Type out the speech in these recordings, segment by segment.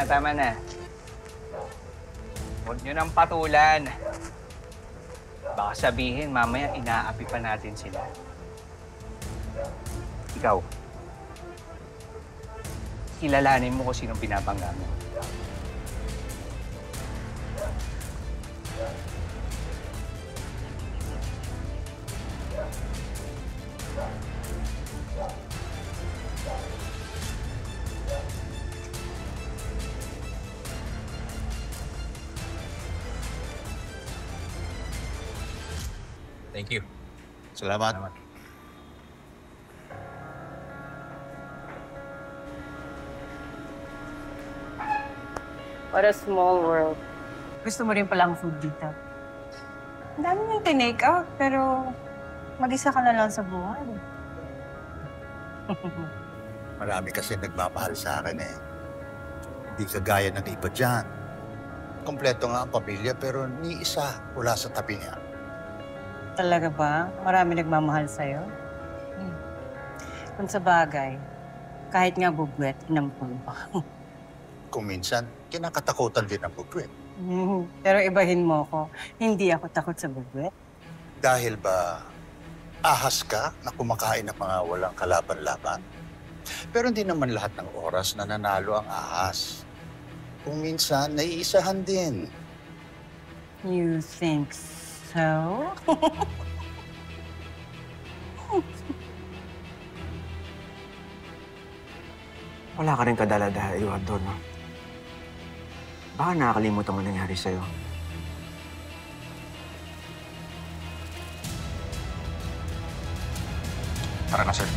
tama na. Huwag nyo nang patulan. Baka sabihin, mamaya inaapi pa natin sila. Ikaw, kilalanin mo kung sinong pinapangga mo. Thank you. Salamat. What a small world. Gusto mo rin palang food dito. Ang dami nang tinake out, pero mag-isa ka na lang sa buhay. Marami kasi nagmamahal sa akin eh. Hindi kagaya ng iba dyan. Kompleto nga ang pamilya pero ni isa wala sa tabi niya. Talaga ba? Marami nagmamahal sa'yo? Kung sa bagay, kahit nga bugwet, inampun pa. Kung minsan, kinakatakutan din ang bugwet. Pero ibahin mo ko, hindi ako takot sa bugwet. Dahil ba ahas ka na kumakain ng mga walang kalaban-laban? Pero hindi naman lahat ng oras na nanalo ang ahas. Kung minsan, naiisahan din. You think so? Wala ka rin kadaladaha, Eduardo, no? Baka nakakalimutan mo nangyari sa'yo. Tara na, sir.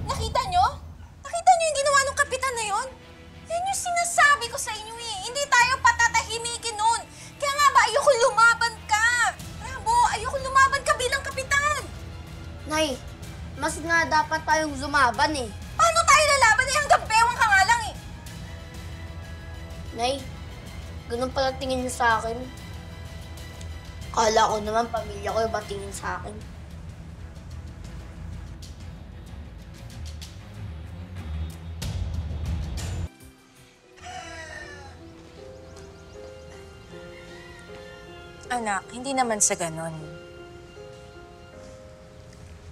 Nakita nyo? Nakita nyo yung ginawa ng kapitan na yon? Yan yung sinasabi ko sa inyo eh. Hindi tayo patatahimikin nun. Kaya nga ba ayoko lumaban ka? Rambo, ayoko lumaban ka bilang kapitan. Nay, mas nga dapat tayong lumaban eh. Paano tayo lalaban eh? Hanggang bewang ka nga lang eh. Nay, ganun pala tingin niyo sa akin. Kala ko naman pamilya ko yung batingin sa akin. Anak, hindi naman sa ganon.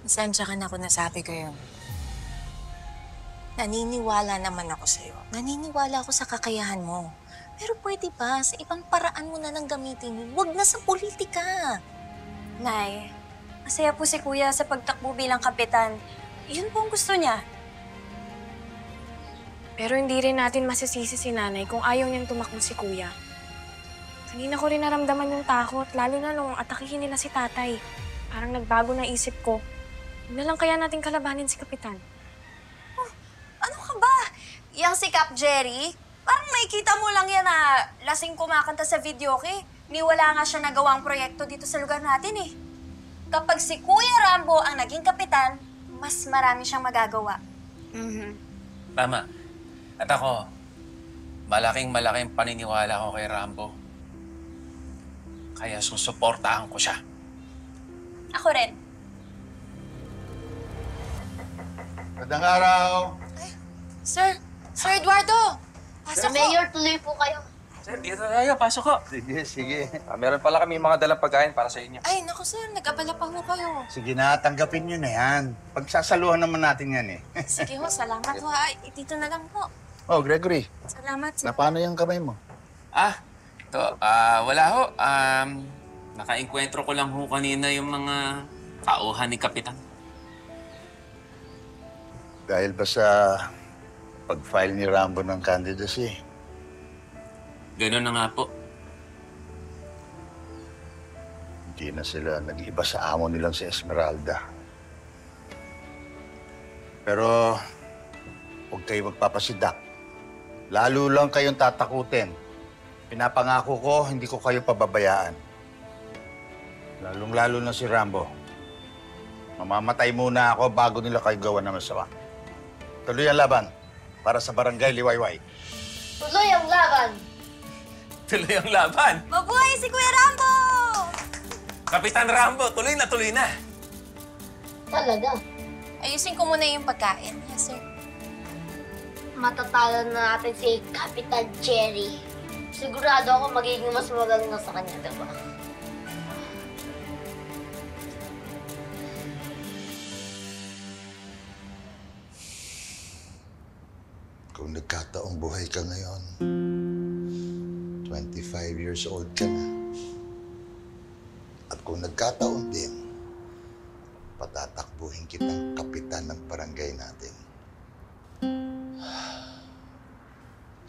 Pasensya ka na kung nasabi ko yun. Naniniwala naman ako sa'yo. Naniniwala ako sa kakayahan mo. Pero pwede ba, sa ibang paraan mo na lang gamitin yun. Huwag na sa politika. Nay, masaya po si Kuya sa pagtakbo bilang kapitan. Yun po ang gusto niya. Pero hindi rin natin masisisi si Nanay kung ayaw niyang tumakbo si Kuya. Kanina ko rin naramdaman yung takot, lalo na nung atakihin nila si Tatay. Parang nagbago na isip ko. Huwag na lang kaya natin kalabanin si Kapitan. Oh, ano ka ba? Yang si Cap Jerry? Parang makikita mo lang yan na lasing kumakanta sa videoke. Ni wala nga siya nagawang proyekto dito sa lugar natin eh. Kapag si Kuya Rambo ang naging kapitan, mas marami siyang magagawa. Tama. At ako, malaking paniniwala ko kay Rambo. Kaya susuportahan ko siya. Ako rin. Magandang araw! Sir Eduardo! Sir Mayor, tuloy po kayo. Sir, dito tayo. Pasok ko. Sige, sige. Meron pala kami mga dalang pagkain para sa inyo. Ay, naku sir, nag-abala pa ho kayo. Sige na, tanggapin nyo na yan. Pagsasaluhan naman natin yan eh. Sige ho, salamat ho. Ay, dito na lang po. Oh, Gregory, Salamat sir. na paano yung kamay mo? Ito, wala ho. Naka-enkwentro ko lang ho kanina yung mga tauhan ni Kapitan. Dahil ba sa pag-file ni Rambo ng candidacy? Ganun na nga po. Hindi na sila nag-iba sa amo nilang si Esmeralda. Pero huwag kayo magpapasidak. Lalo lang kayong tatakutin. Pinapangako ko, hindi ko kayo pababayaan. Lalong-lalo na si Rambo. Mamamatay muna ako bago nila kayo gawa ng masama. Tuloy ang laban para sa barangay Liwayway. Tuloy ang laban! Tuloy ang laban! Mabuhay si Kuya Rambo! Kapitan Rambo, tuloy na. Talaga. Ayusin ko muna yung pagkain. Yes, sir. Matatalo na natin si Kapitan Jerry. Sigurado ako magiging mas magaling na sa kanya, diba? Kung nagkataong buhay ka ngayon, 25 years old ka na. At kung nagkataon din, patatakbuhin kitang kapitan ng barangay natin.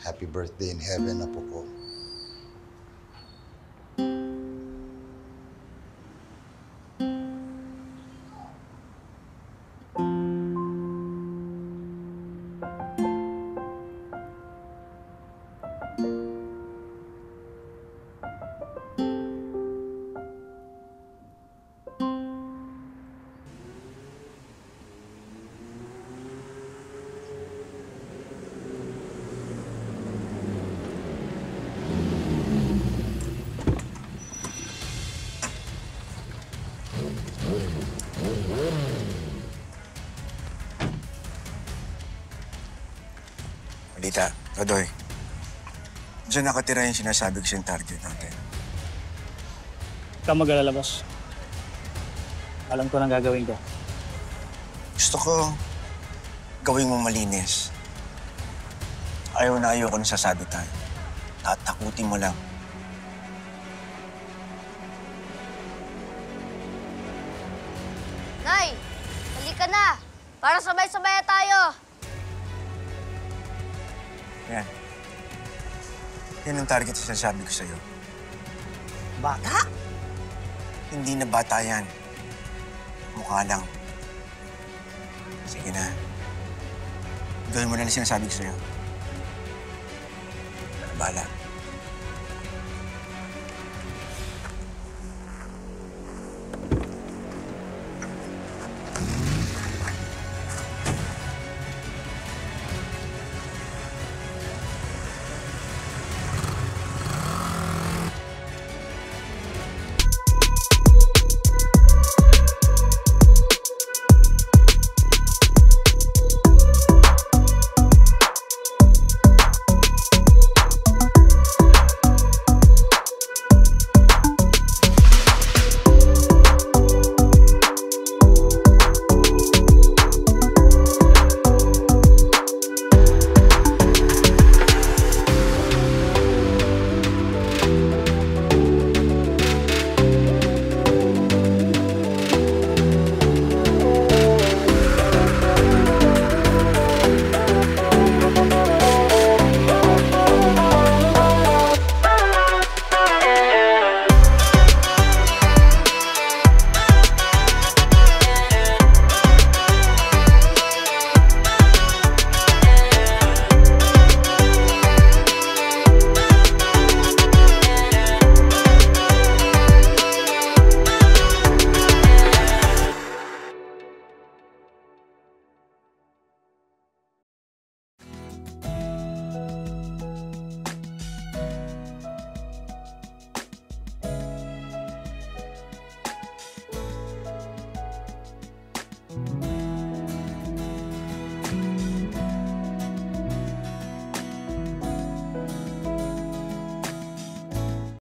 Happy birthday in heaven, apo ko. Balita, Todoy. Diyan nakatira yung sinasabi ko siyang target natin. Huwag kang mag-alala, boss. Alam ko nang gagawin ko. Gusto ko gawin mo malinis. Ayaw na ayaw ko nang sasabi tayo. Tatakutin mo lang. Nay! Halika na! Para sabay-sabay tayo! Yan. Yan ang target sa sinasabi ko sa'yo. Bata? Hindi na bata yan. Mukha lang. Sige na. Gawin mo na yung sinasabi ko sa'yo. Bala.